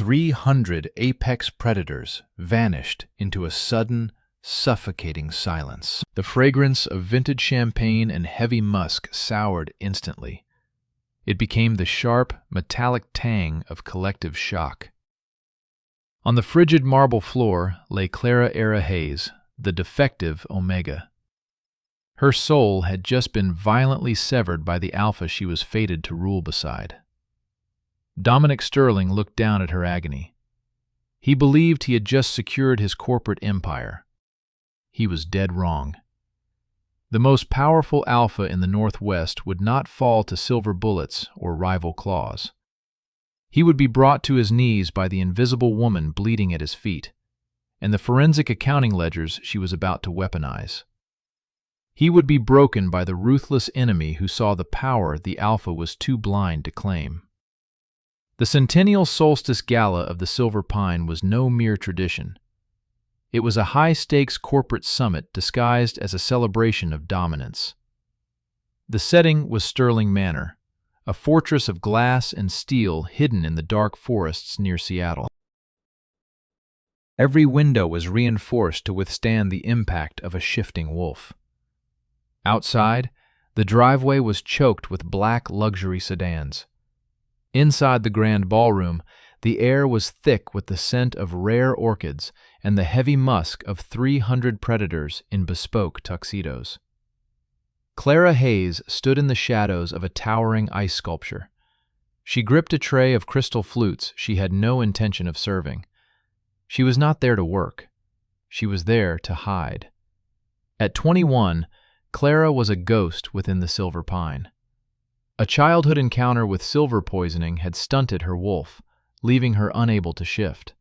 300 apex predators vanished into a sudden, suffocating silence. The fragrance of vintage champagne and heavy musk soured instantly. It became the sharp, metallic tang of collective shock. On the frigid marble floor lay Clara Era Hayes, the defective Omega. Her soul had just been violently severed by the alpha she was fated to rule beside. Dominic Sterling looked down at her agony. He believed he had just secured his corporate empire. He was dead wrong. The most powerful alpha in the Northwest would not fall to silver bullets or rival claws. He would be brought to his knees by the invisible woman bleeding at his feet, and the forensic accounting ledgers she was about to weaponize. He would be broken by the ruthless enemy who saw the power the alpha was too blind to claim. The Centennial Solstice Gala of the Silver Pine was no mere tradition. It was a high-stakes corporate summit disguised as a celebration of dominance. The setting was Sterling Manor, a fortress of glass and steel hidden in the dark forests near Seattle. Every window was reinforced to withstand the impact of a shifting wolf. Outside, the driveway was choked with black luxury sedans. Inside the grand ballroom, the air was thick with the scent of rare orchids and the heavy musk of 300 predators in bespoke tuxedos. Clara Hayes stood in the shadows of a towering ice sculpture. She gripped a tray of crystal flutes she had no intention of serving. She was not there to work. She was there to hide. At 21, Clara was a ghost within the Silver Pine. A childhood encounter with silver poisoning had stunted her wolf, leaving her unable to shift.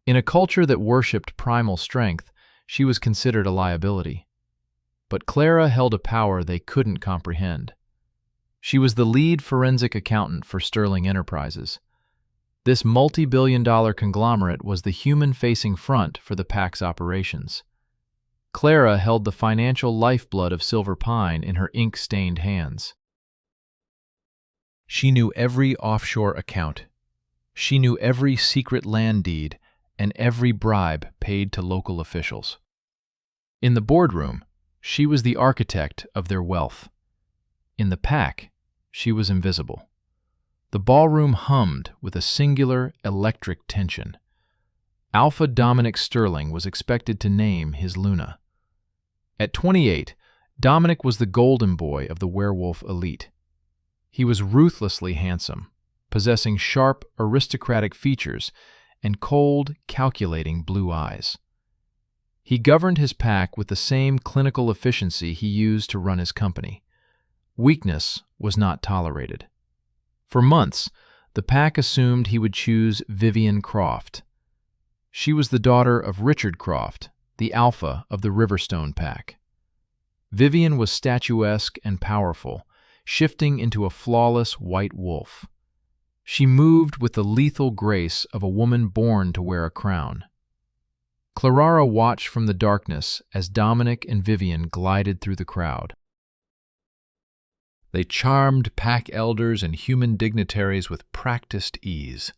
In a culture that worshipped primal strength, she was considered a liability. But Clara held a power they couldn't comprehend. She was the lead forensic accountant for Sterling Enterprises. This multi-billion-dollar conglomerate was the human-facing front for the pack's operations. Clara held the financial lifeblood of Silver Pine in her ink-stained hands. She knew every offshore account. She knew every secret land deed and every bribe paid to local officials. In the boardroom, she was the architect of their wealth. In the pack, she was invisible. The ballroom hummed with a singular electric tension. Alpha Dominic Sterling was expected to name his Luna. At 28, Dominic was the golden boy of the werewolf elite. He was ruthlessly handsome, possessing sharp, aristocratic features and cold, calculating blue eyes. He governed his pack with the same clinical efficiency he used to run his company. Weakness was not tolerated. For months, the pack assumed he would choose Vivian Croft. She was the daughter of Richard Croft, the alpha of the Riverstone pack. Vivian was statuesque and powerful, shifting into a flawless white wolf. She moved with the lethal grace of a woman born to wear a crown. Clara watched from the darkness as Dominic and Vivian glided through the crowd. They charmed pack elders and human dignitaries with practiced ease.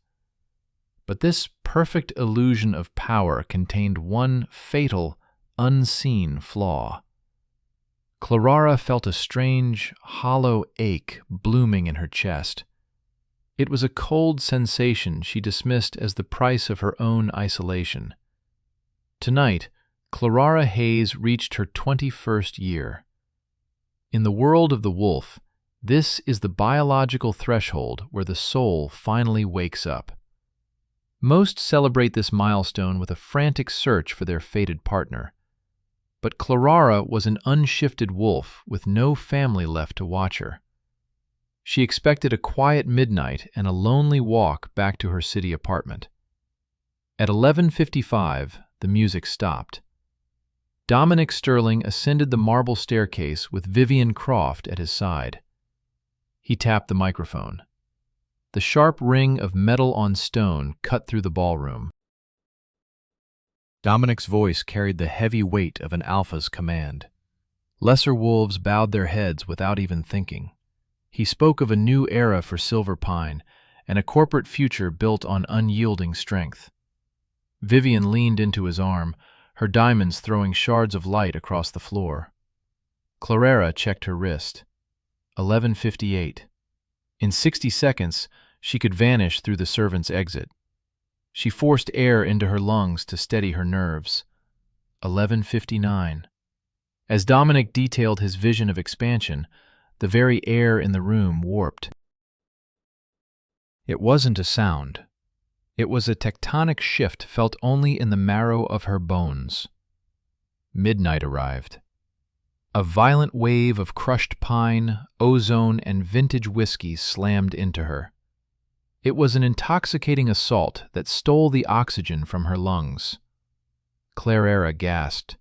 But this perfect illusion of power contained one fatal, unseen flaw. Clara felt a strange, hollow ache blooming in her chest. It was a cold sensation she dismissed as the price of her own isolation. Tonight, Clara Hayes reached her 21st year. In the world of the wolf, this is the biological threshold where the soul finally wakes up. Most celebrate this milestone with a frantic search for their fated partner. But Clara was an unshifted wolf with no family left to watch her. She expected a quiet midnight and a lonely walk back to her city apartment. At 11:55, the music stopped. Dominic Sterling ascended the marble staircase with Vivian Croft at his side. He tapped the microphone. The sharp ring of metal on stone cut through the ballroom. Dominic's voice carried the heavy weight of an alpha's command. Lesser wolves bowed their heads without even thinking. He spoke of a new era for Silver Pine, and a corporate future built on unyielding strength. Vivian leaned into his arm, her diamonds throwing shards of light across the floor. Clarera checked her wrist. 11:58. In 60 seconds, she could vanish through the servant's exit. She forced air into her lungs to steady her nerves. 11:59. As Dominic detailed his vision of expansion, the very air in the room warped. It wasn't a sound. It was a tectonic shift felt only in the marrow of her bones. Midnight arrived. A violent wave of crushed pine, ozone, and vintage whiskey slammed into her. It was an intoxicating assault that stole the oxygen from her lungs. Clarera gasped.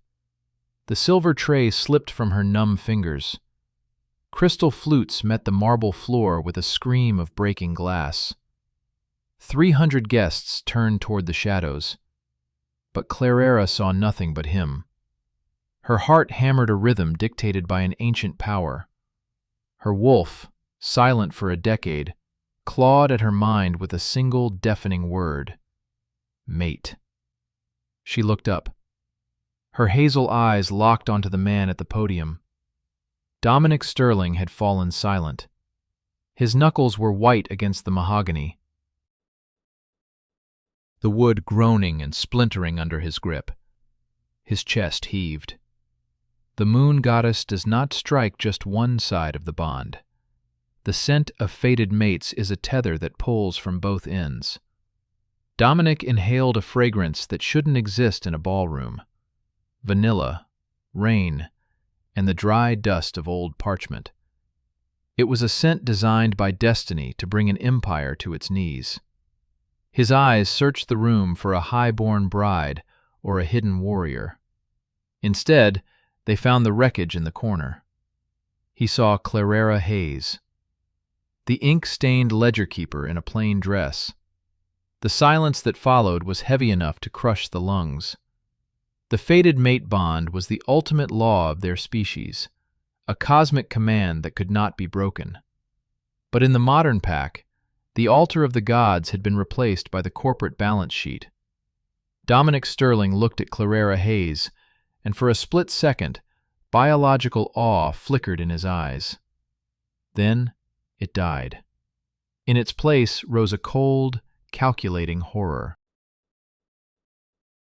The silver tray slipped from her numb fingers. Crystal flutes met the marble floor with a scream of breaking glass. 300 guests turned toward the shadows, but Clarera saw nothing but him. Her heart hammered a rhythm dictated by an ancient power. Her wolf, silent for a decade, clawed at her mind with a single deafening word: mate. She looked up. Her hazel eyes locked onto the man at the podium. Dominic Sterling had fallen silent. His knuckles were white against the mahogany, the wood groaning and splintering under his grip. His chest heaved. The moon goddess does not strike just one side of the bond. The scent of fated mates is a tether that pulls from both ends. Dominic inhaled a fragrance that shouldn't exist in a ballroom. Vanilla, rain, and the dry dust of old parchment. It was a scent designed by destiny to bring an empire to its knees. His eyes searched the room for a high-born bride or a hidden warrior. Instead, they found the wreckage in the corner. He saw Clarera Hayes, the ink-stained ledger-keeper in a plain dress. The silence that followed was heavy enough to crush the lungs. The fated mate bond was the ultimate law of their species, a cosmic command that could not be broken. But in the modern pack, the altar of the gods had been replaced by the corporate balance sheet. Dominic Sterling looked at Clarera Hayes, and for a split second, biological awe flickered in his eyes. Then it died. In its place rose a cold, calculating horror.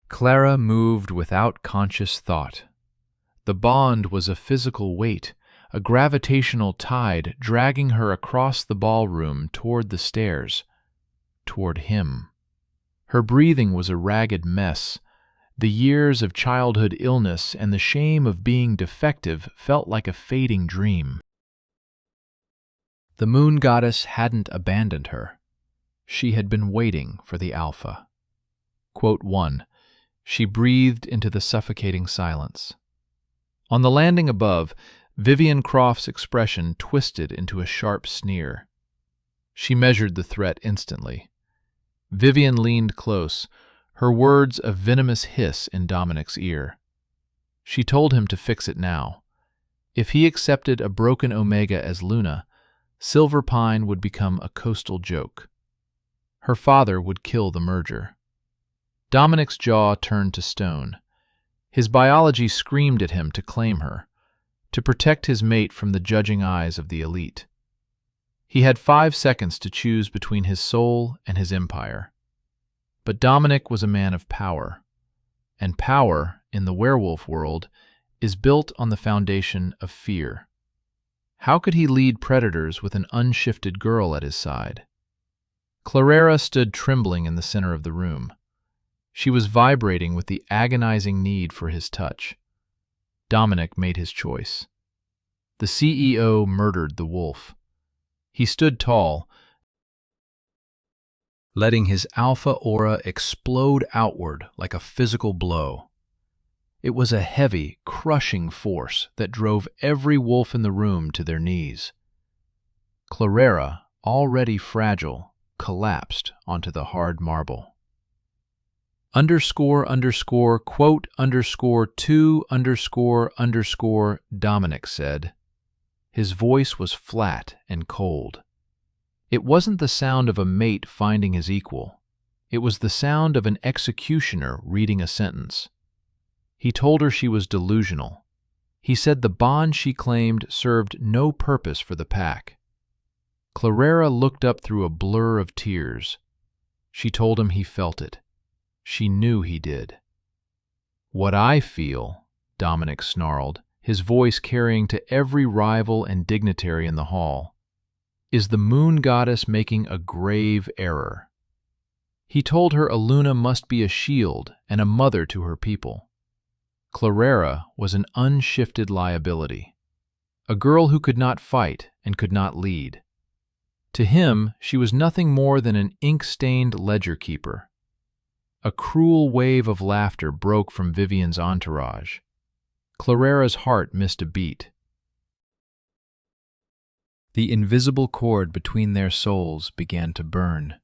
Clara moved without conscious thought. The bond was a physical weight, a gravitational tide dragging her across the ballroom toward the stairs, toward him. Her breathing was a ragged mess. The years of childhood illness and the shame of being defective felt like a fading dream. The moon goddess hadn't abandoned her. She had been waiting for the alpha. Quote 1. She breathed into the suffocating silence. On the landing above, Vivian Croft's expression twisted into a sharp sneer. She measured the threat instantly. Vivian leaned close, her words a venomous hiss in Dominic's ear. She told him to fix it now. If he accepted a broken Omega as Luna, Silver Pine would become a coastal joke. Her father would kill the merger. Dominic's jaw turned to stone. His biology screamed at him to claim her, to protect his mate from the judging eyes of the elite. He had 5 seconds to choose between his soul and his empire. But Dominic was a man of power, and power, in the werewolf world, is built on the foundation of fear. How could he lead predators with an unshifted girl at his side? Clarera stood trembling in the center of the room. She was vibrating with the agonizing need for his touch. Dominic made his choice. The CEO murdered the wolf. He stood tall, letting his alpha aura explode outward like a physical blow. It was a heavy, crushing force that drove every wolf in the room to their knees. Clarera, already fragile, collapsed onto the hard marble. __quote _2__, Dominic said. His voice was flat and cold. It wasn't the sound of a mate finding his equal. It was the sound of an executioner reading a sentence. He told her she was delusional. He said the bond she claimed served no purpose for the pack. Clara looked up through a blur of tears. She told him he felt it. She knew he did. "What I feel," Dominic snarled, his voice carrying to every rival and dignitary in the hall, "is the moon goddess making a grave error." He told her Aluna must be a shield and a mother to her people. Clara was an unshifted liability, a girl who could not fight and could not lead. To him, she was nothing more than an ink-stained ledger keeper. A cruel wave of laughter broke from Vivian's entourage. Clara's heart missed a beat. The invisible cord between their souls began to burn.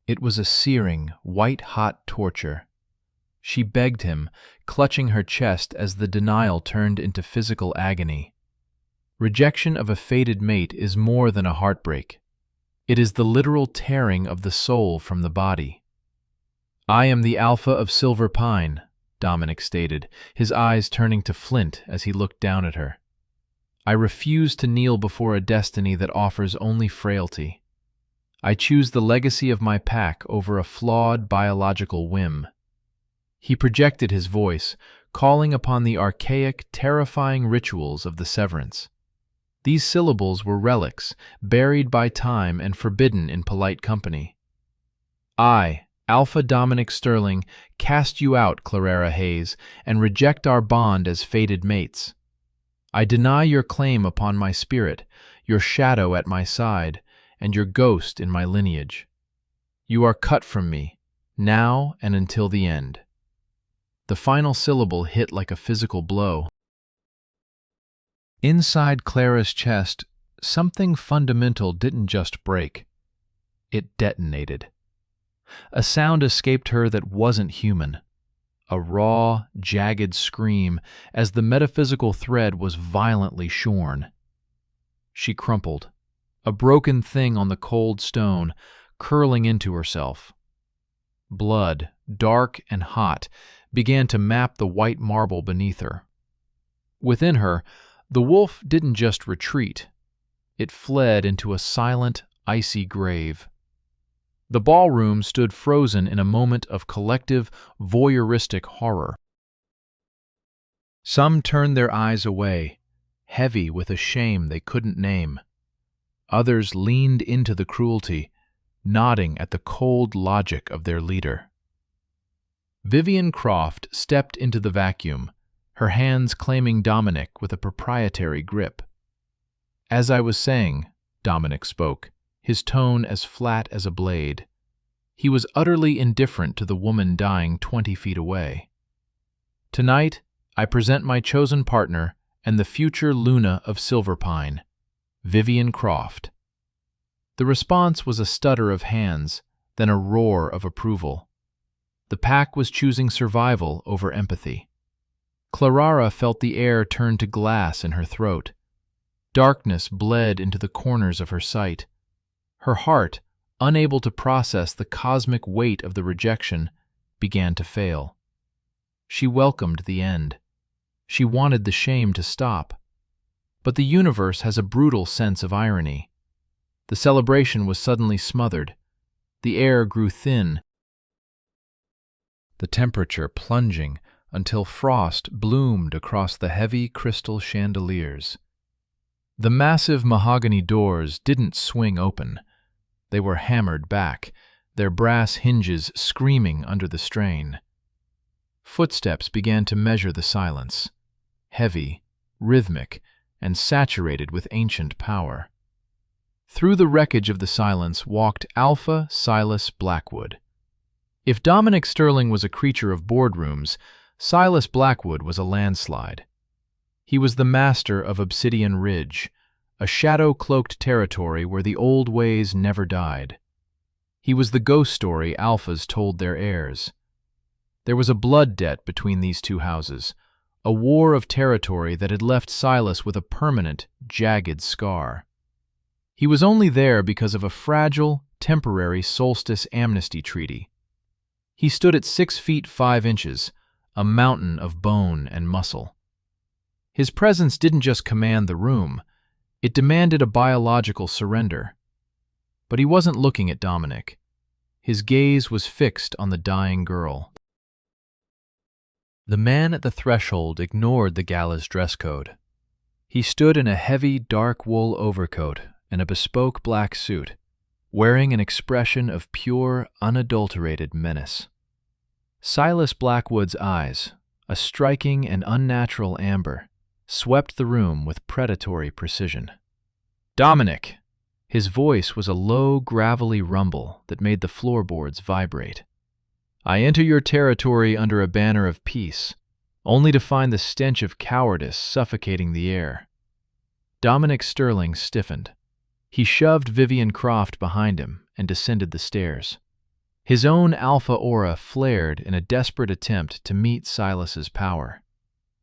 It was a searing, white-hot torture. She begged him, clutching her chest as the denial turned into physical agony. Rejection of a fated mate is more than a heartbreak. It is the literal tearing of the soul from the body. "I am the Alpha of Silver Pine," Dominic stated, his eyes turning to flint as he looked down at her. "I refuse to kneel before a destiny that offers only frailty. I choose the legacy of my pack over a flawed biological whim." He projected his voice, calling upon the archaic, terrifying rituals of the severance. These syllables were relics, buried by time and forbidden in polite company. "I, Alpha Dominic Sterling, cast you out, Clara Hayes, and reject our bond as fated mates. I deny your claim upon my spirit, your shadow at my side, and your ghost in my lineage. You are cut from me, now and until the end." The final syllable hit like a physical blow. Inside Clara's chest, something fundamental didn't just break. It detonated. A sound escaped her that wasn't human. A raw, jagged scream as the metaphysical thread was violently shorn. She crumpled, a broken thing on the cold stone, curling into herself. Blood, dark and hot, began to map the white marble beneath her. Within her, the wolf didn't just retreat. It fled into a silent, icy grave. The ballroom stood frozen in a moment of collective, voyeuristic horror. Some turned their eyes away, heavy with a shame they couldn't name. Others leaned into the cruelty, nodding at the cold logic of their leader. Vivian Croft stepped into the vacuum, her hands claiming Dominic with a proprietary grip. "As I was saying," Dominic spoke, his tone as flat as a blade. He was utterly indifferent to the woman dying 20 feet away. "Tonight, I present my chosen partner and the future Luna of Silverpine, Vivian Croft." The response was a stutter of hands, then a roar of approval. The pack was choosing survival over empathy. Clara felt the air turn to glass in her throat. Darkness bled into the corners of her sight. Her heart, unable to process the cosmic weight of the rejection, began to fail. She welcomed the end. She wanted the shame to stop. But the universe has a brutal sense of irony. The celebration was suddenly smothered. The air grew thin, the temperature plunging until frost bloomed across the heavy crystal chandeliers. The massive mahogany doors didn't swing open. They were hammered back, their brass hinges screaming under the strain. Footsteps began to measure the silence, heavy, rhythmic, and saturated with ancient power. Through the wreckage of the silence walked Alpha Silas Blackwood. If Dominic Sterling was a creature of boardrooms, Silas Blackwood was a landslide. He was the master of Obsidian Ridge, a shadow-cloaked territory where the old ways never died. He was the ghost story Alphas told their heirs. There was a blood debt between these two houses, a war of territory that had left Silas with a permanent, jagged scar. He was only there because of a fragile, temporary solstice amnesty treaty. He stood at 6 feet 5 inches, a mountain of bone and muscle. His presence didn't just command the room, it demanded a biological surrender. But he wasn't looking at Dominic. His gaze was fixed on the dying girl. The man at the threshold ignored the gala's dress code. He stood in a heavy, dark wool overcoat and a bespoke black suit, wearing an expression of pure, unadulterated menace. Silas Blackwood's eyes, a striking and unnatural amber, swept the room with predatory precision. "Dominic!" His voice was a low, gravelly rumble that made the floorboards vibrate. "I enter your territory under a banner of peace, only to find the stench of cowardice suffocating the air." Dominic Sterling stiffened. He shoved Vivian Croft behind him and descended the stairs. His own alpha aura flared in a desperate attempt to meet Silas's power.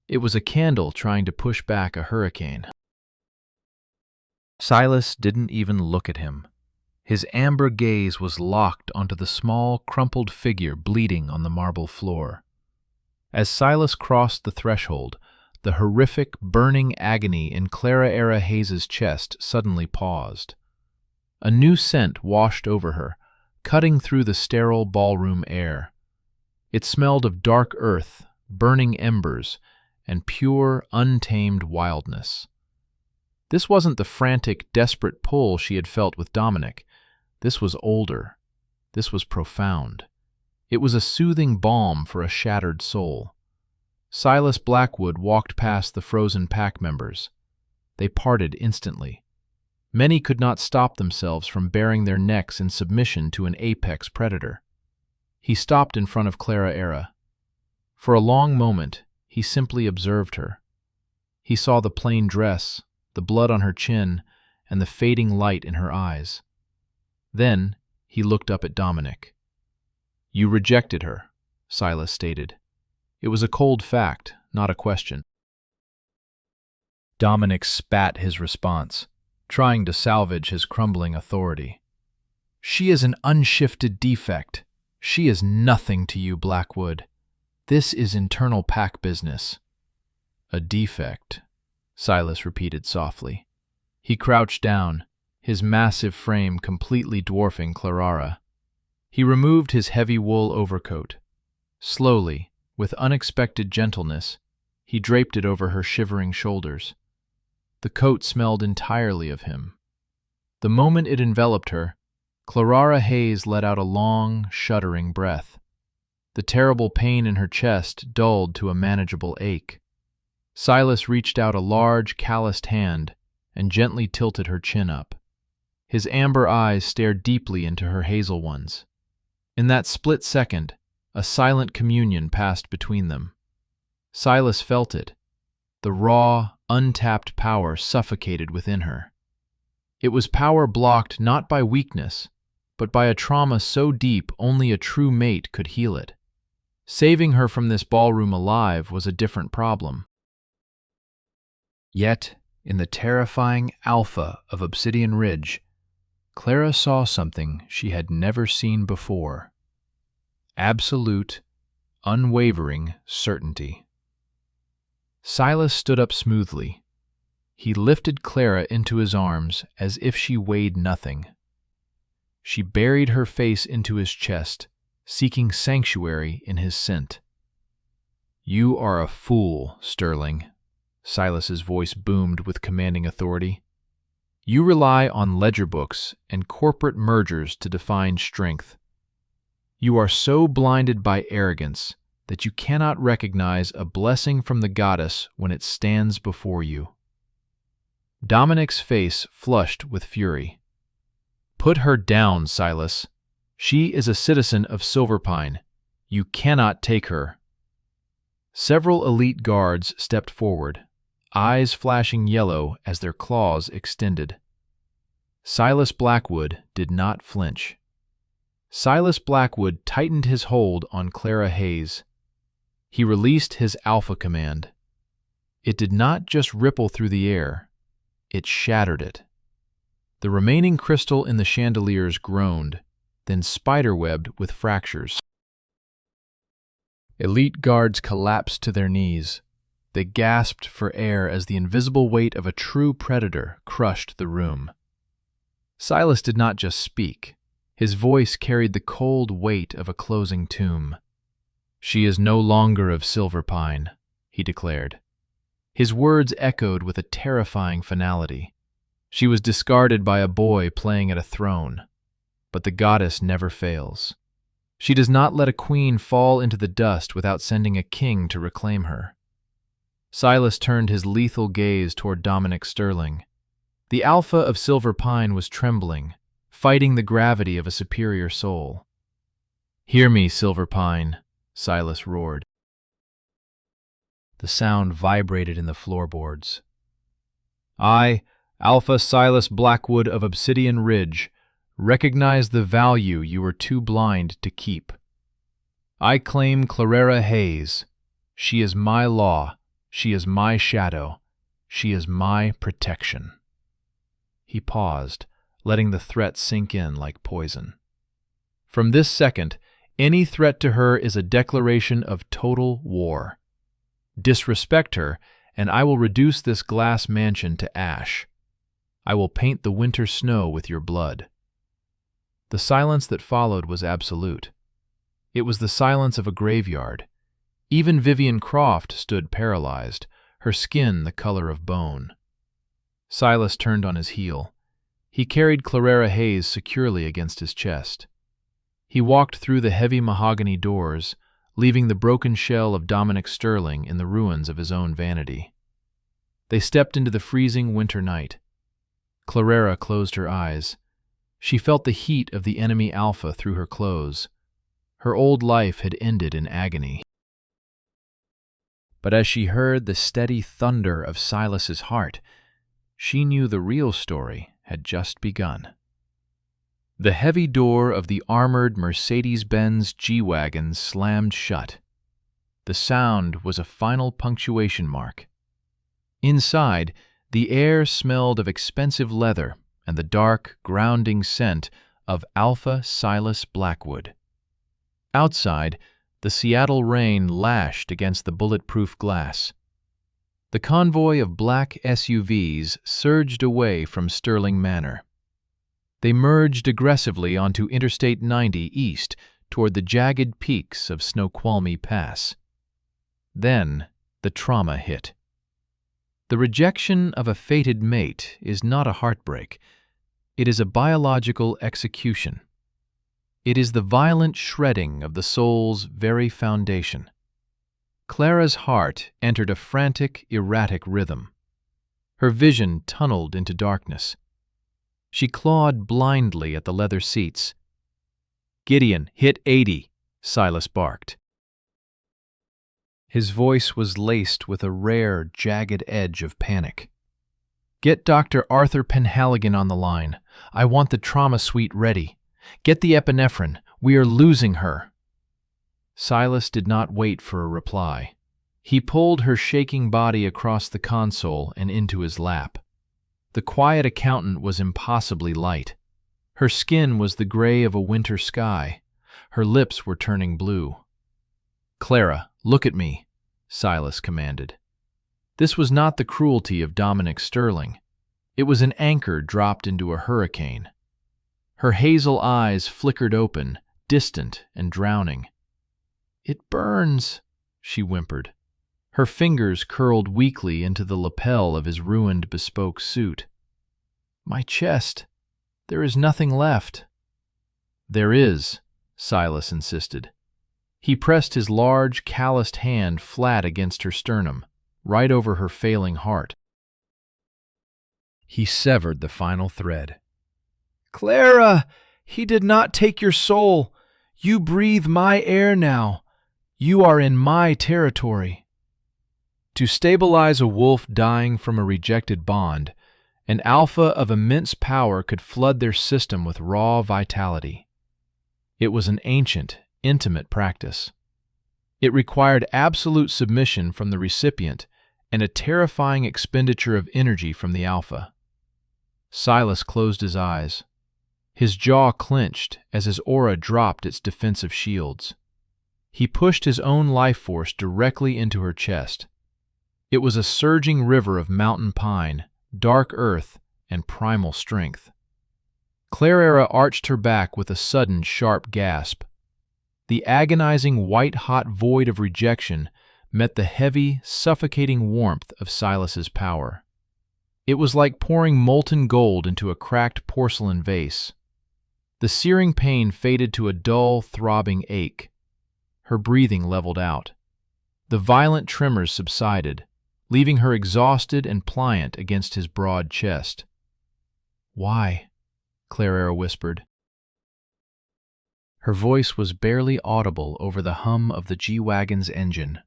It was a candle trying to push back a hurricane. Silas didn't even look at him. His amber gaze was locked onto the small, crumpled figure bleeding on the marble floor. As Silas crossed the threshold, the horrific, burning agony in Clara Era Hayes' chest suddenly paused. A new scent washed over her, cutting through the sterile ballroom air. It smelled of dark earth, burning embers, and pure, untamed wildness. This wasn't the frantic, desperate pull she had felt with Dominic. This was older. This was profound. It was a soothing balm for a shattered soul. Silas Blackwood walked past the frozen pack members. They parted instantly. Many could not stop themselves from baring their necks in submission to an apex predator. He stopped in front of Clara Era. For a long moment, he simply observed her. He saw the plain dress, the blood on her chin, and the fading light in her eyes. Then he looked up at Dominic. "You rejected her," Silas stated. It was a cold fact, not a question. Dominic spat his response, trying to salvage his crumbling authority. "She is an unshifted defect. She is nothing to you, Blackwood. This is internal pack business." "A defect," Silas repeated softly. He crouched down, his massive frame completely dwarfing Clara. He removed his heavy wool overcoat. Slowly, with unexpected gentleness, he draped it over her shivering shoulders. The coat smelled entirely of him. The moment it enveloped her, Clara Hayes let out a long, shuddering breath. The terrible pain in her chest dulled to a manageable ache. Silas reached out a large, calloused hand and gently tilted her chin up. His amber eyes stared deeply into her hazel ones. In that split second, a silent communion passed between them. Silas felt it. The raw, untapped power suffocated within her. It was power blocked not by weakness, but by a trauma so deep only a true mate could heal it. Saving her from this ballroom alive was a different problem. Yet, in the terrifying alpha of Obsidian Ridge, Clara saw something she had never seen before. Absolute, unwavering certainty. Silas stood up smoothly. He lifted Clara into his arms as if she weighed nothing. She buried her face into his chest, seeking sanctuary in his scent. "You are a fool, Sterling," Silas's voice boomed with commanding authority. "You rely on ledger books and corporate mergers to define strength. You are so blinded by arrogance that you cannot recognize a blessing from the goddess when it stands before you." Dominic's face flushed with fury. "Put her down, Silas. She is a citizen of Silverpine. You cannot take her." Several elite guards stepped forward, eyes flashing yellow as their claws extended. Silas Blackwood did not flinch. Silas Blackwood tightened his hold on Clara Hayes. He released his alpha command. It did not just ripple through the air, it shattered it. The remaining crystal in the chandeliers groaned, then spiderwebbed with fractures. Elite guards collapsed to their knees. They gasped for air as the invisible weight of a true predator crushed the room. Silas did not just speak. His voice carried the cold weight of a closing tomb. "She is no longer of silver pine," he declared. His words echoed with a terrifying finality. She was discarded by a boy playing at a throne. But the goddess never fails. She does not let a queen fall into the dust without sending a king to reclaim her. Silas turned his lethal gaze toward Dominic Sterling. The Alpha of Silver Pine was trembling, fighting the gravity of a superior soul. "Hear me, Silver Pine," Silas roared. The sound vibrated in the floorboards. "I, Alpha Silas Blackwood of Obsidian Ridge, recognize the value you were too blind to keep. I claim Clara Hayes. She is my law. She is my shadow. She is my protection." He paused, letting the threat sink in like poison. "From this second, any threat to her is a declaration of total war. Disrespect her, and I will reduce this glass mansion to ash. I will paint the winter snow with your blood." The silence that followed was absolute. It was the silence of a graveyard. Even Vivian Croft stood paralyzed, her skin the color of bone. Silas turned on his heel. He carried Clara Hayes securely against his chest. He walked through the heavy mahogany doors, leaving the broken shell of Dominic Sterling in the ruins of his own vanity. They stepped into the freezing winter night. Clara closed her eyes. She felt the heat of the enemy Alpha through her clothes. Her old life had ended in agony. But as she heard the steady thunder of Silas's heart, she knew the real story had just begun. The heavy door of the armored Mercedes-Benz G-Wagon slammed shut. The sound was a final punctuation mark. Inside, the air smelled of expensive leather and the dark, grounding scent of Alpha Silas Blackwood. Outside, the Seattle rain lashed against the bulletproof glass. The convoy of black SUVs surged away from Sterling Manor. They merged aggressively onto Interstate 90 east toward the jagged peaks of Snoqualmie Pass. Then the trauma hit. The rejection of a fated mate is not a heartbreak. It is a biological execution. It is the violent shredding of the soul's very foundation. Clara's heart entered a frantic, erratic rhythm. Her vision tunneled into darkness. She clawed blindly at the leather seats. "Gideon, hit 80, Silas barked. His voice was laced with a rare, jagged edge of panic. "Get Dr. Arthur Penhaligon on the line. I want the trauma suite ready. Get the epinephrine. We are losing her." Silas did not wait for a reply. He pulled her shaking body across the console and into his lap. The quiet accountant was impossibly light. Her skin was the gray of a winter sky. Her lips were turning blue. "Clara, look at me," Silas commanded. This was not the cruelty of Dominic Sterling. It was an anchor dropped into a hurricane. Her hazel eyes flickered open, distant and drowning. "It burns," she whimpered. Her fingers curled weakly into the lapel of his ruined bespoke suit. "My chest. There is nothing left." "There is," Silas insisted. He pressed his large, calloused hand flat against her sternum, right over her failing heart. He severed the final thread. "Clara, he did not take your soul. You breathe my air now. You are in my territory." To stabilize a wolf dying from a rejected bond, an alpha of immense power could flood their system with raw vitality. It was an ancient, intimate practice. It required absolute submission from the recipient and a terrifying expenditure of energy from the alpha. Silas closed his eyes. His jaw clenched as his aura dropped its defensive shields. He pushed his own life force directly into her chest. It was a surging river of mountain pine, dark earth, and primal strength. Clara arched her back with a sudden, sharp gasp. The agonizing, white-hot void of rejection met the heavy, suffocating warmth of Silas's power. It was like pouring molten gold into a cracked porcelain vase. The searing pain faded to a dull, throbbing ache. Her breathing leveled out. The violent tremors subsided, leaving her exhausted and pliant against his broad chest. "Why?" Clara whispered. Her voice was barely audible over the hum of the G-Wagon's engine.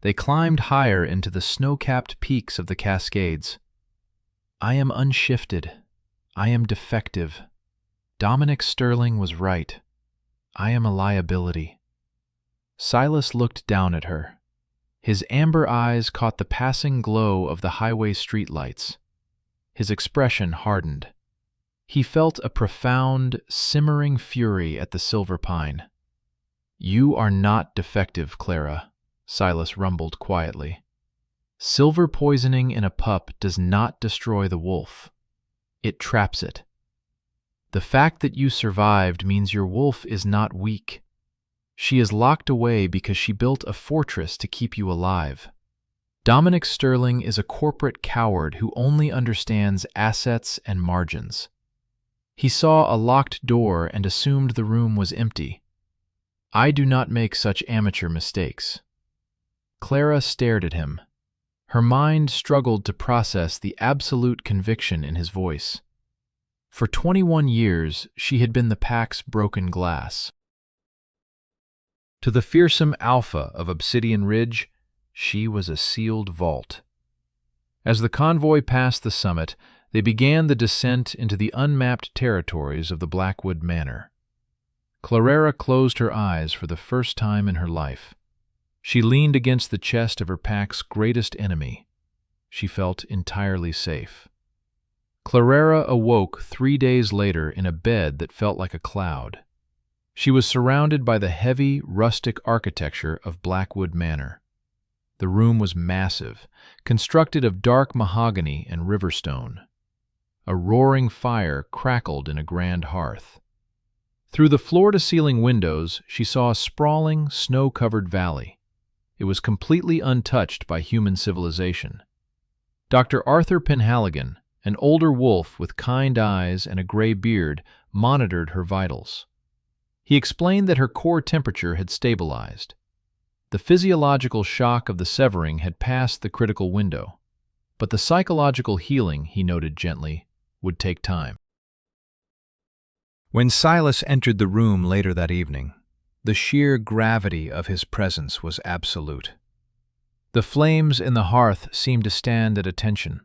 They climbed higher into the snow-capped peaks of the Cascades. "I am unshifted. I am defective. Dominic Sterling was right. I am a liability." Silas looked down at her. His amber eyes caught the passing glow of the highway streetlights. His expression hardened. He felt a profound, simmering fury at the silver pine. "You are not defective, Clara," Silas rumbled quietly. "Silver poisoning in a pup does not destroy the wolf. It traps it. The fact that you survived means your wolf is not weak. She is locked away because she built a fortress to keep you alive. Dominic Sterling is a corporate coward who only understands assets and margins. He saw a locked door and assumed the room was empty. I do not make such amateur mistakes." Clara stared at him. Her mind struggled to process the absolute conviction in his voice. For 21 years, she had been the pack's broken glass. To the fearsome alpha of Obsidian Ridge, she was a sealed vault. As the convoy passed the summit, they began the descent into the unmapped territories of the Blackwood Manor. Clara closed her eyes for the first time in her life. She leaned against the chest of her pack's greatest enemy. She felt entirely safe. Clara awoke 3 days later in a bed that felt like a cloud. She was surrounded by the heavy, rustic architecture of Blackwood Manor. The room was massive, constructed of dark mahogany and riverstone. A roaring fire crackled in a grand hearth. Through the floor-to-ceiling windows, she saw a sprawling, snow-covered valley. It was completely untouched by human civilization. Dr. Arthur Penhaligon, an older wolf with kind eyes and a gray beard, monitored her vitals. He explained that her core temperature had stabilized. The physiological shock of the severing had passed the critical window, but the psychological healing, he noted gently, would take time. When Silas entered the room later that evening, the sheer gravity of his presence was absolute. The flames in the hearth seemed to stand at attention.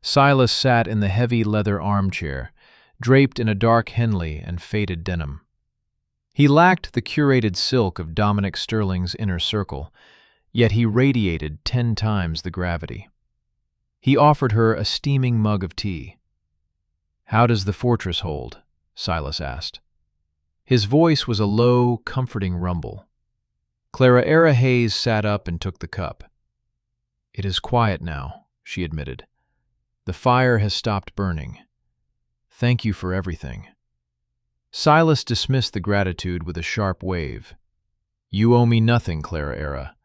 Silas sat in the heavy leather armchair, draped in a dark Henley and faded denim. He lacked the curated silk of Dominic Sterling's inner circle, yet he radiated 10 times the gravity. He offered her a steaming mug of tea. "How does the fortress hold?" Silas asked. His voice was a low, comforting rumble. Clara Hayes sat up and took the cup. "It is quiet now," she admitted. "The fire has stopped burning. Thank you for everything." Silas dismissed the gratitude with a sharp wave. "You owe me nothing, Clara,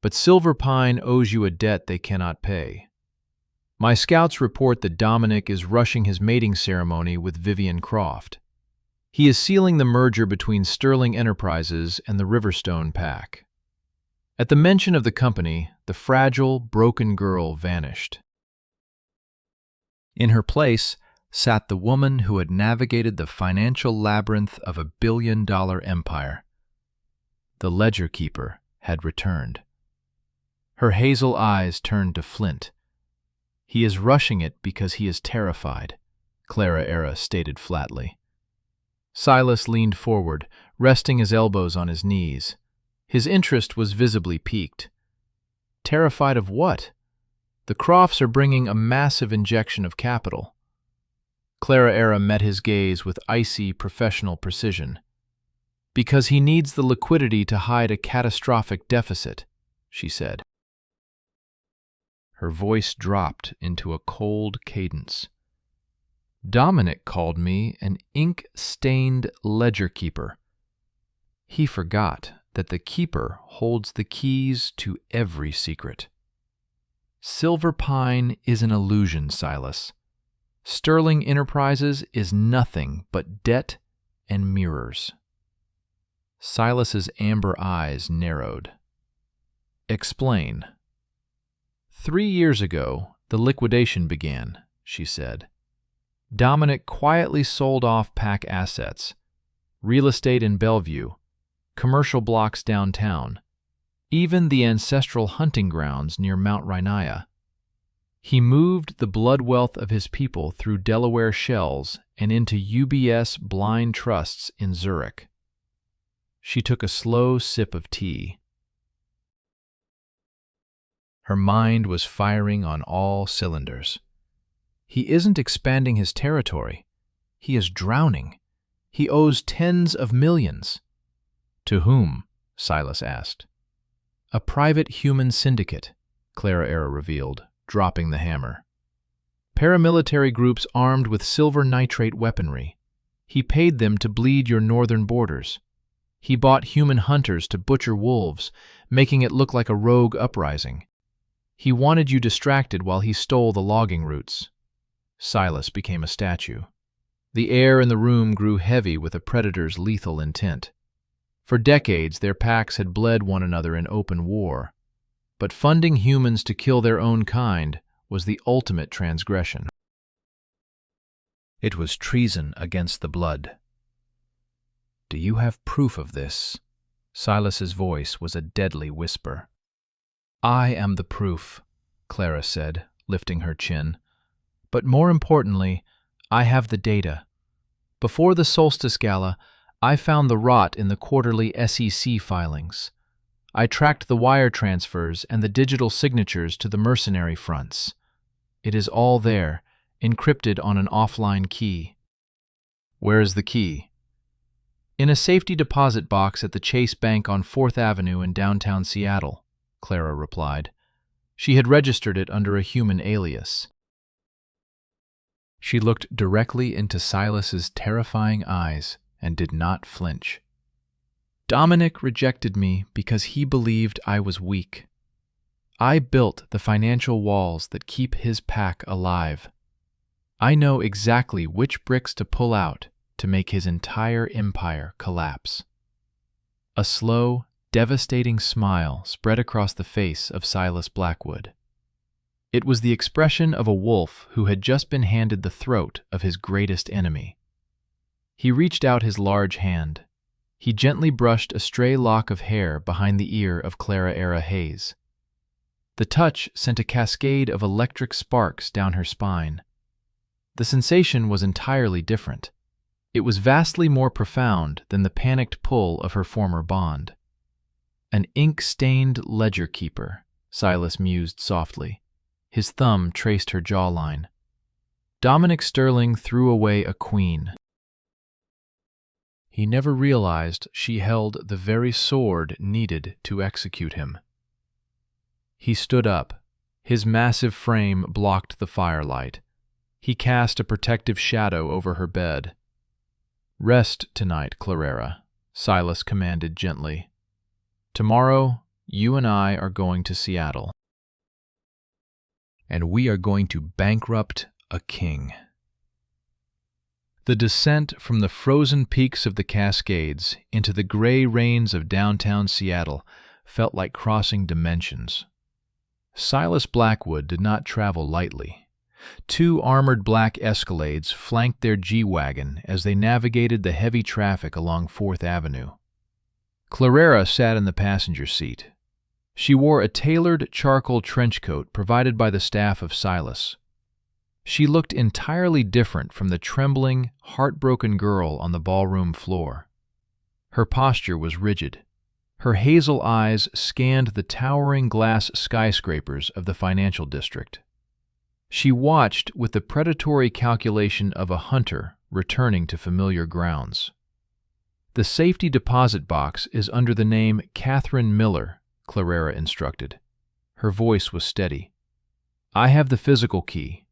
but Silver Pine owes you a debt they cannot pay. My scouts report that Dominic is rushing his mating ceremony with Vivian Croft. He is sealing the merger between Sterling Enterprises and the Riverstone Pack." At the mention of the company, the fragile, broken girl vanished. In her place sat the woman who had navigated the financial labyrinth of a billion-dollar empire. The ledger keeper had returned. Her hazel eyes turned to flint. "He is rushing it because he is terrified," Clara stated flatly. Silas leaned forward, resting his elbows on his knees. His interest was visibly piqued. "Terrified of what?" "The Crofts are bringing a massive injection of capital. Clara Era met his gaze with icy, professional precision. "Because he needs the liquidity to hide a catastrophic deficit," she said. Her voice dropped into a cold cadence. "Dominic called me an ink-stained ledger keeper. He forgot that the keeper holds the keys to every secret. Silver Pine is an illusion, Silas. Sterling Enterprises is nothing but debt and mirrors." Silas's amber eyes narrowed. "Explain." "3 years ago, the liquidation began," she said. "Dominic quietly sold off PAC assets, real estate in Bellevue, commercial blocks downtown, even the ancestral hunting grounds near Mount Rainier. He moved the blood wealth of his people through Delaware shells and into UBS blind trusts in Zurich." She took a slow sip of tea. Her mind was firing on all cylinders. "He isn't expanding his territory. He is drowning. He owes tens of millions." "To whom?" Silas asked. "A private human syndicate," Clara Era revealed, dropping the hammer. "Paramilitary groups armed with silver nitrate weaponry. He paid them to bleed your northern borders. He bought human hunters to butcher wolves, making it look like a rogue uprising. He wanted you distracted while he stole the logging routes." Silas became a statue. The air in the room grew heavy with a predator's lethal intent. For decades, their packs had bled one another in open war. But funding humans to kill their own kind was the ultimate transgression. It was treason against the blood. "Do you have proof of this?" Silas's voice was a deadly whisper. "I am the proof," Clara said, lifting her chin. "But more importantly, I have the data. Before the Solstice Gala, I found the rot in the quarterly SEC filings. I tracked the wire transfers and the digital signatures to the mercenary fronts. It is all there, encrypted on an offline key." "Where is the key?" "In a safety deposit box at the Chase Bank on 4th Avenue in downtown Seattle," Clara replied. She had registered it under a human alias. She looked directly into Silas's terrifying eyes and did not flinch. "Dominic rejected me because he believed I was weak. I built the financial walls that keep his pack alive. I know exactly which bricks to pull out to make his entire empire collapse." A slow, devastating smile spread across the face of Silas Blackwood. It was the expression of a wolf who had just been handed the throat of his greatest enemy. He reached out his large hand. He gently brushed a stray lock of hair behind the ear of Clara Era Hayes. The touch sent a cascade of electric sparks down her spine. The sensation was entirely different. It was vastly more profound than the panicked pull of her former bond. "An ink-stained ledger keeper," Silas mused softly. His thumb traced her jawline. "Dominic Sterling threw away a queen. He never realized she held the very sword needed to execute him." He stood up. His massive frame blocked the firelight. He cast a protective shadow over her bed. "Rest tonight, Clara," Silas commanded gently. "Tomorrow, you and I are going to Seattle. And we are going to bankrupt a king." The descent from the frozen peaks of the Cascades into the gray rains of downtown Seattle felt like crossing dimensions. Silas Blackwood did not travel lightly. 2 armored black Escalades flanked their G-Wagon as they navigated the heavy traffic along 4th Avenue. Clara sat in the passenger seat. She wore a tailored charcoal trench coat provided by the staff of Silas. She looked entirely different from the trembling, heartbroken girl on the ballroom floor. Her posture was rigid. Her hazel eyes scanned the towering glass skyscrapers of the financial district. She watched with the predatory calculation of a hunter returning to familiar grounds. "The safety deposit box is under the name Catherine Miller," Clarera instructed. Her voice was steady. "I have the physical key,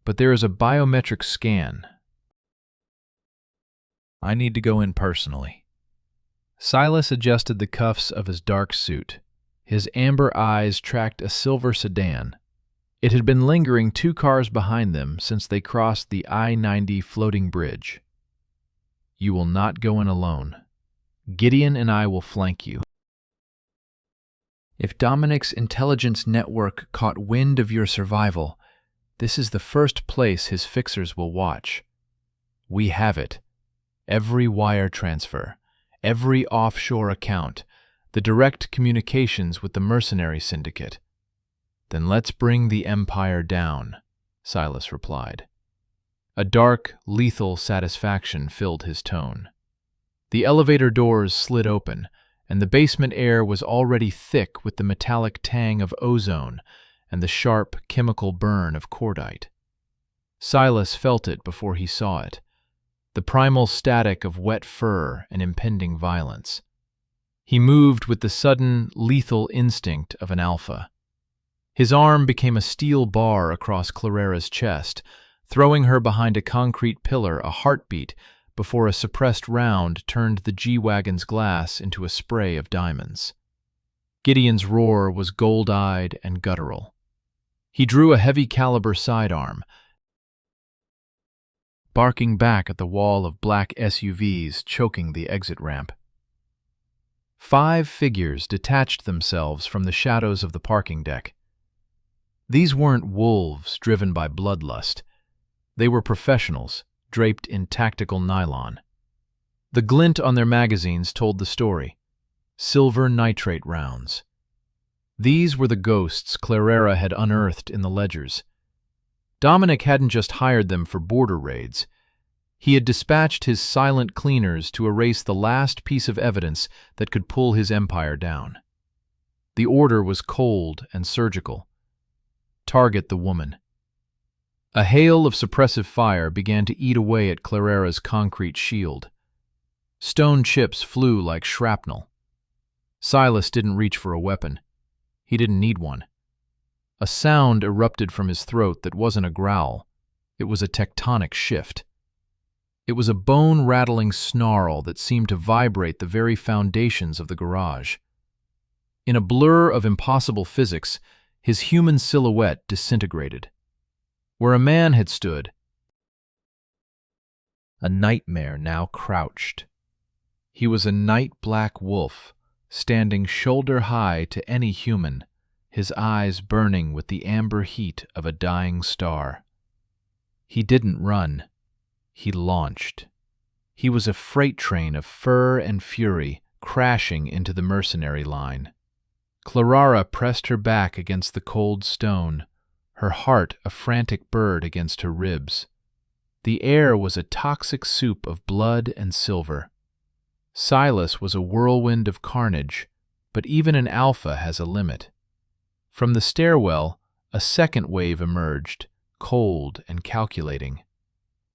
but there is a biometric scan. I need to go in personally." Silas adjusted the cuffs of his dark suit. His amber eyes tracked a silver sedan. It had been lingering 2 cars behind them since they crossed the I-90 floating bridge. "You will not go in alone. Gideon and I will flank you. If Dominic's intelligence network caught wind of your survival, this is the first place his fixers will watch. We have it. Every wire transfer, every offshore account, the direct communications with the mercenary syndicate." "Then let's bring the Empire down," Silas replied. A dark, lethal satisfaction filled his tone. The elevator doors slid open, and the basement air was already thick with the metallic tang of ozone and the sharp chemical burn of cordite. Silas felt it before he saw it, the primal static of wet fur and impending violence. He moved with the sudden, lethal instinct of an alpha. His arm became a steel bar across Clarera's chest, throwing her behind a concrete pillar a heartbeat before a suppressed round turned the G-Wagon's glass into a spray of diamonds. Gideon's roar was gold-eyed and guttural. He drew a heavy-caliber sidearm, barking back at the wall of black SUVs choking the exit ramp. 5 figures detached themselves from the shadows of the parking deck. These weren't wolves driven by bloodlust. They were professionals, draped in tactical nylon. The glint on their magazines told the story. Silver nitrate rounds. These were the ghosts Clarera had unearthed in the ledgers. Dominic hadn't just hired them for border raids. He had dispatched his silent cleaners to erase the last piece of evidence that could pull his empire down. The order was cold and surgical. Target the woman. A hail of suppressive fire began to eat away at Clarera's concrete shield. Stone chips flew like shrapnel. Silas didn't reach for a weapon. He didn't need one. A sound erupted from his throat that wasn't a growl. It was a tectonic shift. It was a bone-rattling snarl that seemed to vibrate the very foundations of the garage. In a blur of impossible physics, his human silhouette disintegrated. Where a man had stood, a nightmare now crouched. He was a night black wolf, standing shoulder-high to any human, his eyes burning with the amber heat of a dying star. He didn't run. He launched. He was a freight train of fur and fury crashing into the mercenary line. Clarera pressed her back against the cold stone, her heart a frantic bird against her ribs. The air was a toxic soup of blood and silver. Silas was a whirlwind of carnage, but even an alpha has a limit. From the stairwell, a second wave emerged, cold and calculating.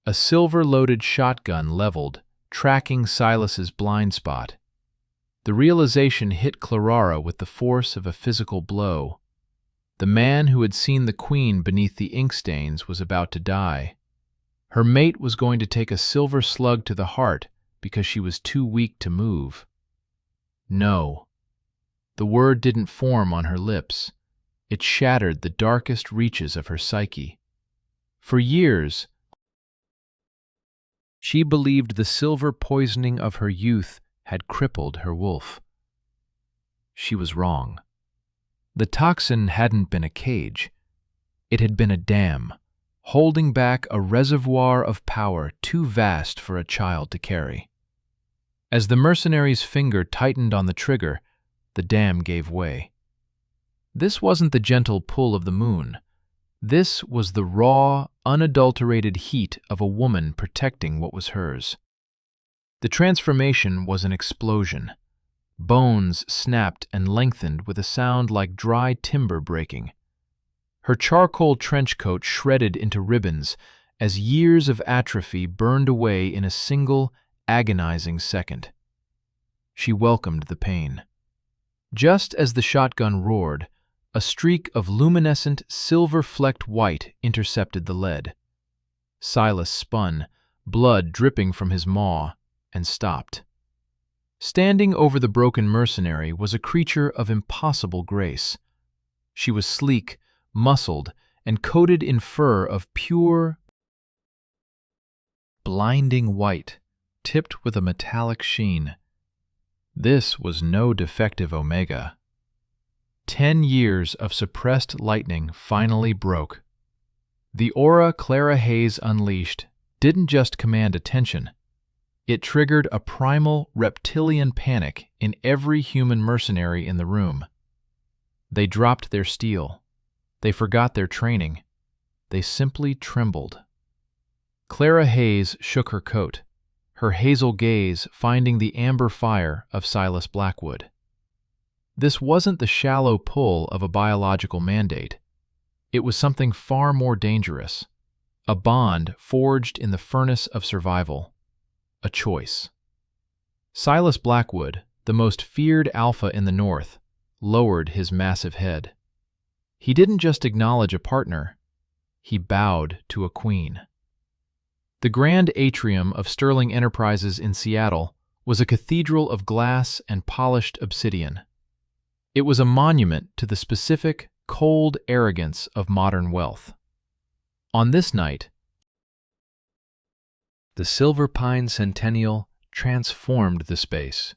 A silver-loaded shotgun leveled, tracking Silas's blind spot. The realization hit Clarera with the force of a physical blow. The man who had seen the queen beneath the ink stains was about to die. Her mate was going to take a silver slug to the heart because she was too weak to move. No. The word didn't form on her lips. It shattered the darkest reaches of her psyche. For years, she believed the silver poisoning of her youth had crippled her wolf. She was wrong. The toxin hadn't been a cage. It had been a dam, holding back a reservoir of power too vast for a child to carry. As the mercenary's finger tightened on the trigger, the dam gave way. This wasn't the gentle pull of the moon. This was the raw, unadulterated heat of a woman protecting what was hers. The transformation was an explosion. Bones snapped and lengthened with a sound like dry timber breaking. Her charcoal trench coat shredded into ribbons as years of atrophy burned away in a single, agonizing second. She welcomed the pain. Just as the shotgun roared, a streak of luminescent, silver-flecked white intercepted the lead. Silas spun, blood dripping from his maw, and stopped. Standing over the broken mercenary was a creature of impossible grace. She was sleek, muscled, and coated in fur of pure, blinding white, tipped with a metallic sheen. This was no defective Omega. 10 years of suppressed lightning finally broke. The aura Clara Hayes unleashed didn't just command attention. It triggered a primal reptilian panic in every human mercenary in the room. They dropped their steel. They forgot their training. They simply trembled. Clara Hayes shook her coat, her hazel gaze finding the amber fire of Silas Blackwood. This wasn't the shallow pull of a biological mandate. It was something far more dangerous, a bond forged in the furnace of survival, a choice. Silas Blackwood, the most feared alpha in the North, lowered his massive head. He didn't just acknowledge a partner, he bowed to a queen. The grand atrium of Sterling Enterprises in Seattle was a cathedral of glass and polished obsidian. It was a monument to the specific, cold arrogance of modern wealth. On this night, the Silver Pine Centennial transformed the space.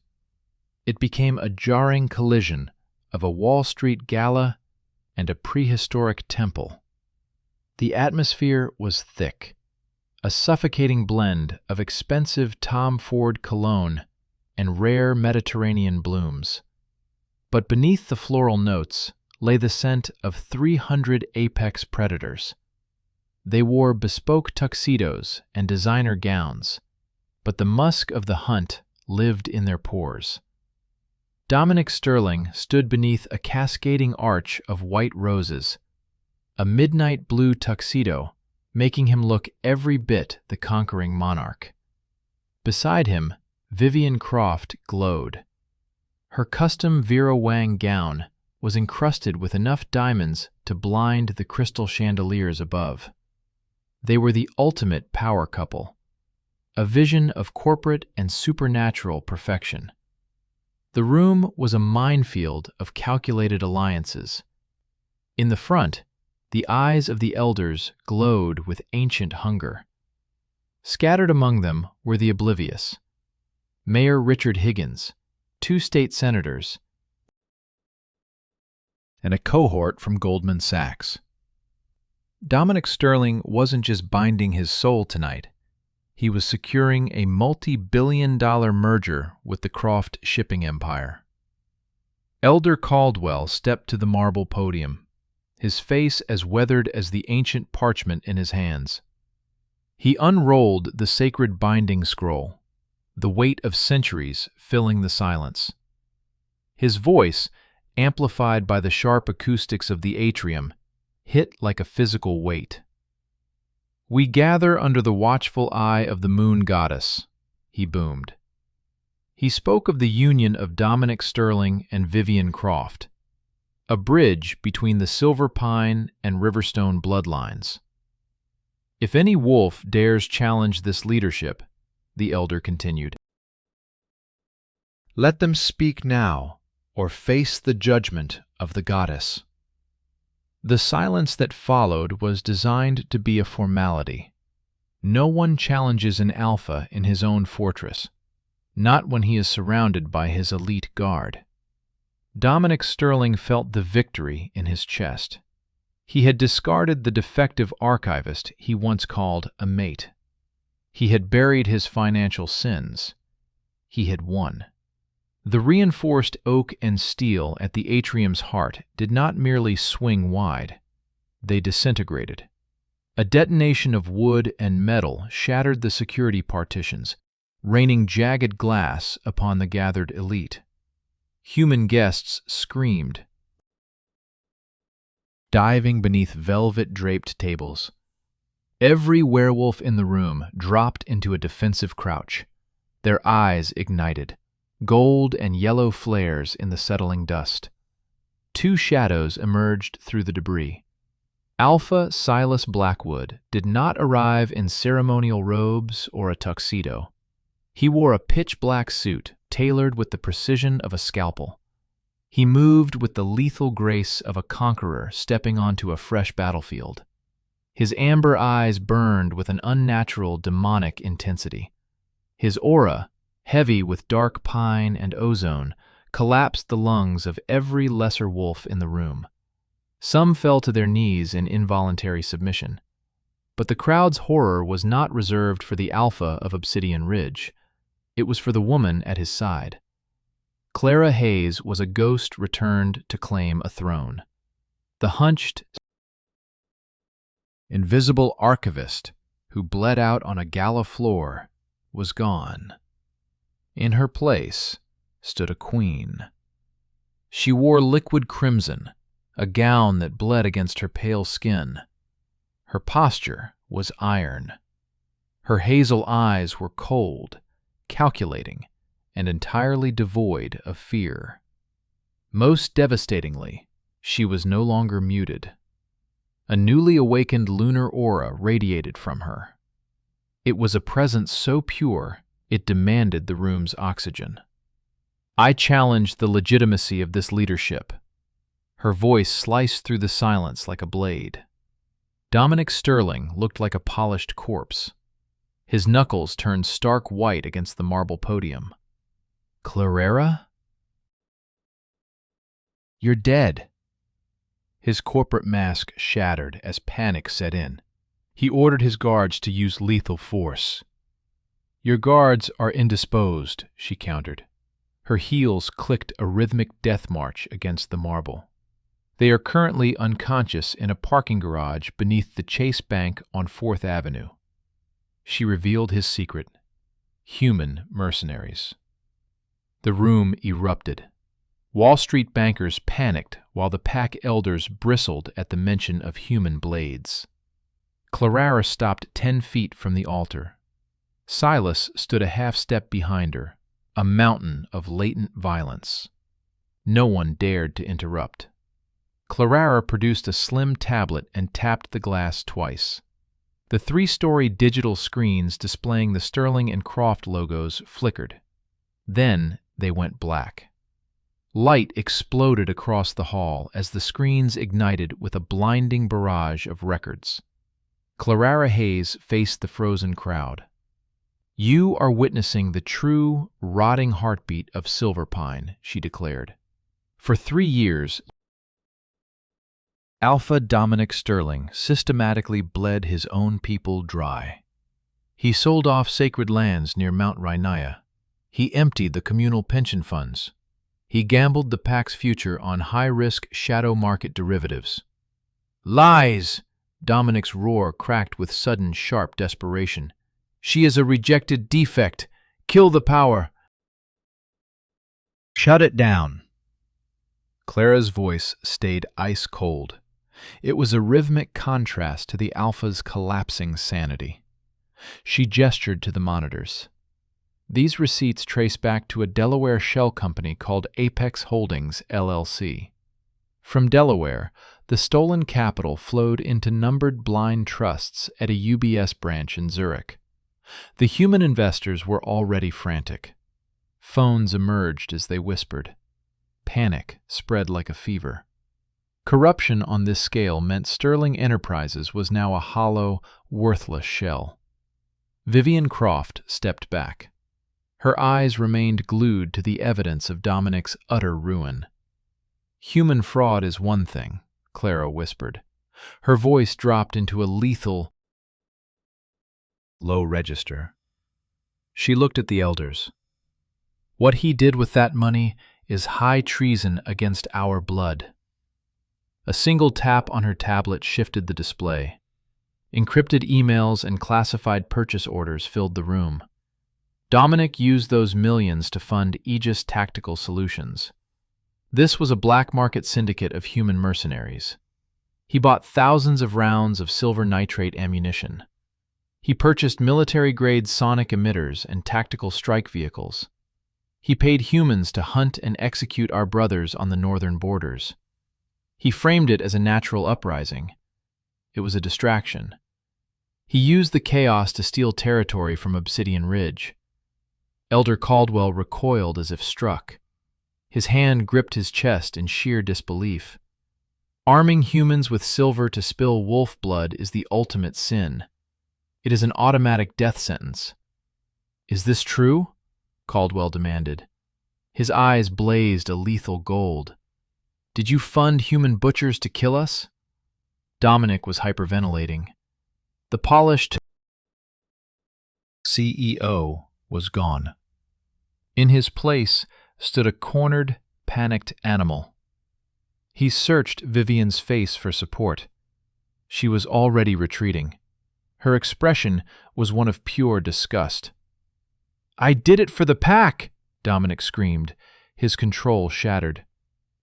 It became a jarring collision of a Wall Street gala and a prehistoric temple. The atmosphere was thick, a suffocating blend of expensive Tom Ford cologne and rare Mediterranean blooms. But beneath the floral notes lay the scent of 300 apex predators. They wore bespoke tuxedos and designer gowns, but the musk of the hunt lived in their pores. Dominic Sterling stood beneath a cascading arch of white roses, a midnight blue tuxedo making him look every bit the conquering monarch. Beside him, Vivian Croft glowed. Her custom Vera Wang gown was encrusted with enough diamonds to blind the crystal chandeliers above. They were the ultimate power couple, a vision of corporate and supernatural perfection. The room was a minefield of calculated alliances. In the front, the eyes of the elders glowed with ancient hunger. Scattered among them were the oblivious. Mayor Richard Higgins, 2 state senators, and a cohort from Goldman Sachs. Dominic Sterling wasn't just binding his soul tonight. He was securing a multi-billion-dollar merger with the Croft shipping empire. Elder Caldwell stepped to the marble podium, his face as weathered as the ancient parchment in his hands. He unrolled the sacred binding scroll, the weight of centuries filling the silence. His voice, amplified by the sharp acoustics of the atrium, hit like a physical weight. "We gather under the watchful eye of the moon goddess," he boomed. He spoke of the union of Dominic Sterling and Vivian Croft, a bridge between the Silver Pine and Riverstone bloodlines. "If any wolf dares challenge this leadership," the elder continued, "let them speak now or face the judgment of the goddess." The silence that followed was designed to be a formality. No one challenges an alpha in his own fortress, not when he is surrounded by his elite guard. Dominic Sterling felt the victory in his chest. He had discarded the defective archivist he once called a mate. He had buried his financial sins. He had won. The reinforced oak and steel at the atrium's heart did not merely swing wide. They disintegrated. A detonation of wood and metal shattered the security partitions, raining jagged glass upon the gathered elite. Human guests screamed. diving beneath velvet-draped tables. Every werewolf in the room dropped into a defensive crouch, their eyes ignited, gold and yellow flares in the settling dust. Two shadows emerged through the debris. Alpha Silas Blackwood did not arrive in ceremonial robes or a tuxedo. He wore a pitch-black suit tailored with the precision of a scalpel. He moved with the lethal grace of a conqueror stepping onto a fresh battlefield. His amber eyes burned with an unnatural, demonic intensity. His aura, heavy with dark pine and ozone, collapsed the lungs of every lesser wolf in the room. Some fell to their knees in involuntary submission. But the crowd's horror was not reserved for the alpha of Obsidian Ridge. It was for the woman at his side. Clara Hayes was a ghost returned to claim a throne. The hunched, invisible archivist who bled out on a gala floor was gone. In her place stood a queen. She wore liquid crimson, a gown that bled against her pale skin. Her posture was iron. Her hazel eyes were cold, calculating, and entirely devoid of fear. Most devastatingly, she was no longer muted. A newly awakened lunar aura radiated from her. It was a presence so pure it demanded the room's oxygen. I challenged the legitimacy of this leadership. Her voice sliced through the silence like a blade. Dominic Sterling looked like a polished corpse. His knuckles turned stark white against the marble podium. Clara? You're dead. His corporate mask shattered as panic set in. He ordered his guards to use lethal force. Your guards are indisposed, she countered. Her heels clicked a rhythmic death march against the marble. They are currently unconscious in a parking garage beneath the Chase Bank on 4th Avenue. She revealed his secret: human mercenaries. The room erupted. Wall Street bankers panicked while the pack elders bristled at the mention of human blades. Clara stopped 10 feet from the altar. Silas stood a half-step behind her, a mountain of latent violence. No one dared to interrupt. Clara produced a slim tablet and tapped the glass twice. The 3-story digital screens displaying the Sterling and Croft logos flickered. Then they went black. Light exploded across the hall as the screens ignited with a blinding barrage of records. Clara Hayes faced the frozen crowd. You are witnessing the true, rotting heartbeat of Silverpine, she declared. For 3 years, Alpha Dominic Sterling systematically bled his own people dry. He sold off sacred lands near Mount Rainiah. He emptied the communal pension funds. He gambled the pack's future on high-risk shadow market derivatives. Lies! Dominic's roar cracked with sudden, sharp desperation. She is a rejected defect. Kill the power. Shut it down. Clara's voice stayed ice-cold. It was a rhythmic contrast to the Alpha's collapsing sanity. She gestured to the monitors. These receipts trace back to a Delaware shell company called Apex Holdings, LLC. From Delaware, the stolen capital flowed into numbered blind trusts at a UBS branch in Zurich. The human investors were already frantic. Phones emerged as they whispered. Panic spread like a fever. Corruption on this scale meant Sterling Enterprises was now a hollow, worthless shell. Vivian Croft stepped back. Her eyes remained glued to the evidence of Dominic's utter ruin. Human fraud is one thing, Clara whispered. Her voice dropped into a lethal, low register. She looked at the elders. What he did with that money is high treason against our blood. A single tap on her tablet shifted the display. Encrypted emails and classified purchase orders filled the room. Dominic used those millions to fund Aegis Tactical Solutions. This was a black market syndicate of human mercenaries. He bought thousands of rounds of silver nitrate ammunition. He purchased military-grade sonic emitters and tactical strike vehicles. He paid humans to hunt and execute our brothers on the northern borders. He framed it as a natural uprising. It was a distraction. He used the chaos to steal territory from Obsidian Ridge. Elder Caldwell recoiled as if struck. His hand gripped his chest in sheer disbelief. Arming humans with silver to spill wolf blood is the ultimate sin. It is an automatic death sentence. "Is this true?" Caldwell demanded. His eyes blazed a lethal gold. "Did you fund human butchers to kill us?" Dominic was hyperventilating. The polished CEO was gone. In his place stood a cornered, panicked animal. He searched Vivian's face for support. She was already retreating. Her expression was one of pure disgust. "I did it for the pack!" Dominic screamed, his control shattered.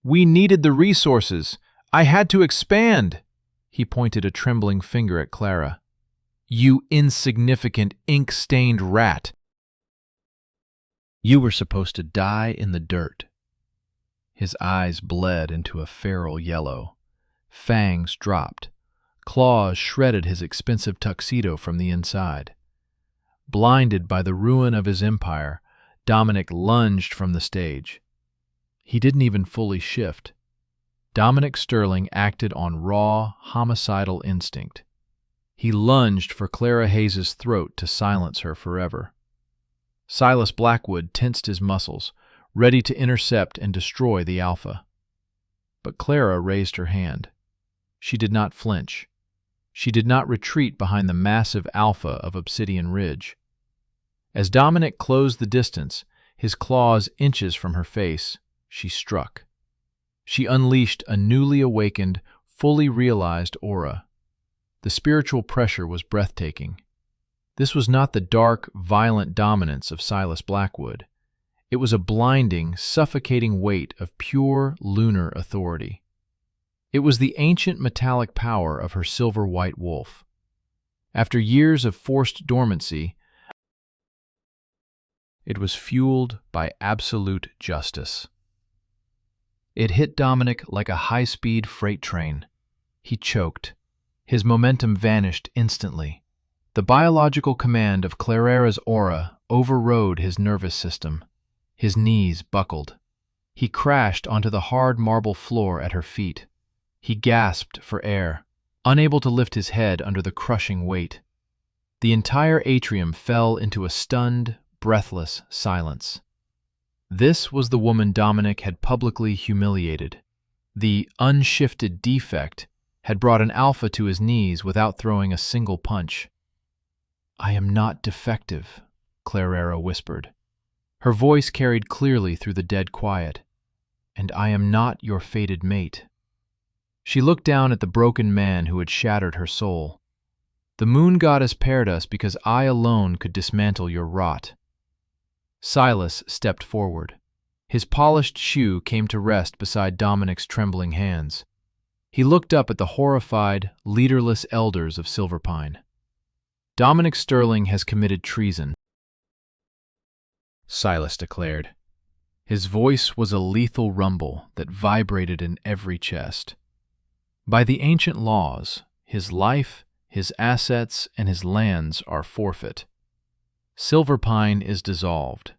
"We needed the resources. I had to expand." He pointed a trembling finger at Clara. "You insignificant, ink-stained rat. You were supposed to die in the dirt." His eyes bled into a feral yellow. Fangs dropped. Claws shredded his expensive tuxedo from the inside. Blinded by the ruin of his empire, Dominic lunged from the stage. He didn't even fully shift. Dominic Sterling acted on raw, homicidal instinct. He lunged for Clara Hayes' throat to silence her forever. Silas Blackwood tensed his muscles, ready to intercept and destroy the Alpha. But Clara raised her hand. She did not flinch. She did not retreat behind the massive Alpha of Obsidian Ridge. As Dominic closed the distance, his claws inches from her face, she struck. She unleashed a newly awakened, fully realized aura. The spiritual pressure was breathtaking. This was not the dark, violent dominance of Silas Blackwood. It was a blinding, suffocating weight of pure lunar authority. It was the ancient metallic power of her silver-white wolf. After years of forced dormancy, it was fueled by absolute justice. It hit Dominic like a high-speed freight train. He choked. His momentum vanished instantly. The biological command of Clara's aura overrode his nervous system. His knees buckled. He crashed onto the hard marble floor at her feet. He gasped for air, unable to lift his head under the crushing weight. The entire atrium fell into a stunned, breathless silence. This was the woman Dominic had publicly humiliated. The unshifted defect had brought an alpha to his knees without throwing a single punch. "I am not defective," Clara whispered. Her voice carried clearly through the dead quiet. "And I am not your fated mate." She looked down at the broken man who had shattered her soul. "The moon goddess paired us because I alone could dismantle your rot." Silas stepped forward. His polished shoe came to rest beside Dominic's trembling hands. He looked up at the horrified, leaderless elders of Silverpine. "Dominic Sterling has committed treason," Silas declared. His voice was a lethal rumble that vibrated in every chest. "By the ancient laws, his life, his assets, and his lands are forfeit. Silverpine is dissolved.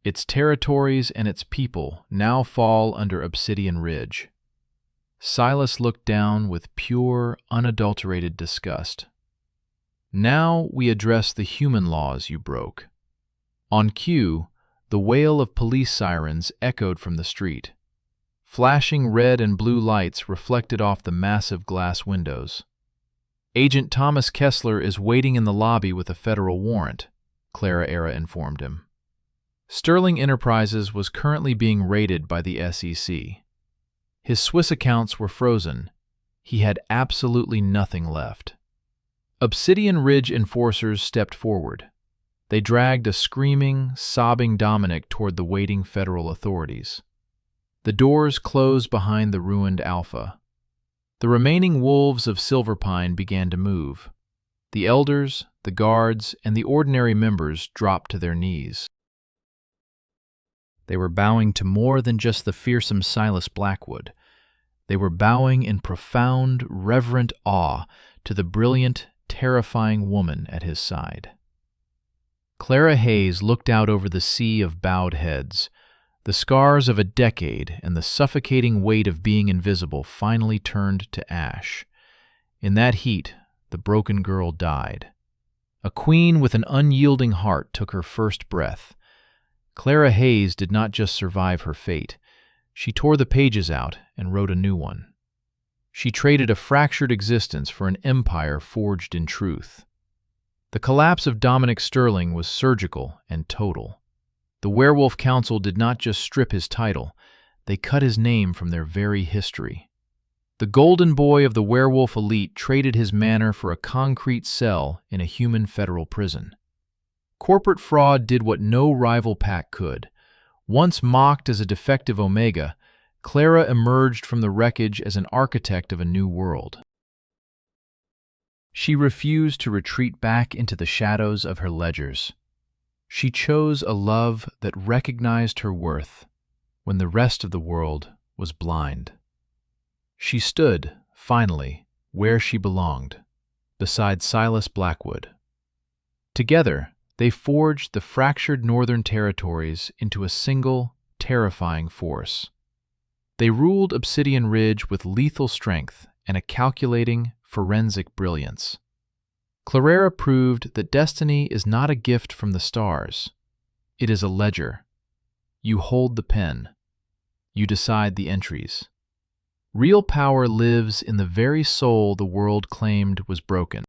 Its territories and its people now fall under Obsidian Ridge." Silas looked down with pure, unadulterated disgust. "Now we address the human laws you broke." On cue, the wail of police sirens echoed from the street. Flashing red and blue lights reflected off the massive glass windows. "Agent Thomas Kessler is waiting in the lobby with a federal warrant," Clara informed him. Sterling Enterprises was currently being raided by the SEC. His Swiss accounts were frozen. He had absolutely nothing left. Obsidian Ridge enforcers stepped forward. They dragged a screaming, sobbing Dominic toward the waiting federal authorities. The doors closed behind the ruined Alpha. The remaining wolves of Silverpine began to move. The elders, the guards, and the ordinary members dropped to their knees. They were bowing to more than just the fearsome Silas Blackwood. They were bowing in profound, reverent awe to the brilliant, terrifying woman at his side. Clara Hayes looked out over the sea of bowed heads. The scars of a decade and the suffocating weight of being invisible finally turned to ash. In that heat, the broken girl died. A queen with an unyielding heart took her first breath. Clara Hayes did not just survive her fate. She tore the pages out and wrote a new one. She traded a fractured existence for an empire forged in truth. The collapse of Dominic Sterling was surgical and total. The Werewolf Council did not just strip his title, they cut his name from their very history. The golden boy of the werewolf elite traded his manor for a concrete cell in a human federal prison. Corporate fraud did what no rival pack could. Once mocked as a defective Omega, Clara emerged from the wreckage as an architect of a new world. She refused to retreat back into the shadows of her ledgers. She chose a love that recognized her worth when the rest of the world was blind. She stood, finally, where she belonged, beside Silas Blackwood. Together, they forged the fractured Northern Territories into a single, terrifying force. They ruled Obsidian Ridge with lethal strength and a calculating, forensic brilliance. Clara proved that destiny is not a gift from the stars. It is a ledger. You hold the pen. You decide the entries. Real power lives in the very soul the world claimed was broken.